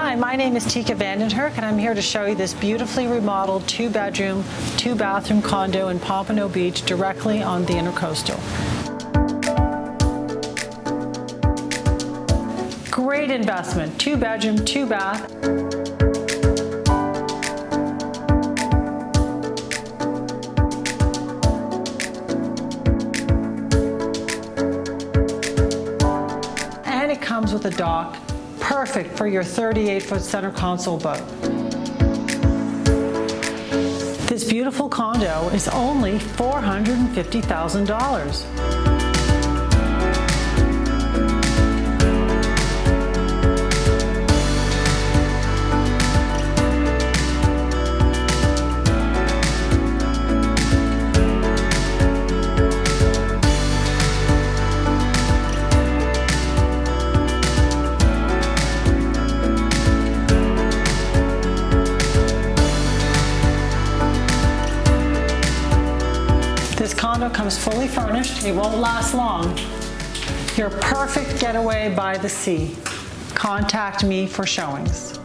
Hi, my name is Tika Hurk, and I'm here to show you this beautifully remodeled 2-bedroom, 2-bathroom condo in Pompano Beach directly on the Intracoastal. Great investment, 2-bedroom, 2-bath. And it comes with a dock, perfect for your 38-foot center console boat. This beautiful condo is only $450,000. This condo comes fully furnished. It won't last long. Your perfect getaway by the sea. Contact me for showings.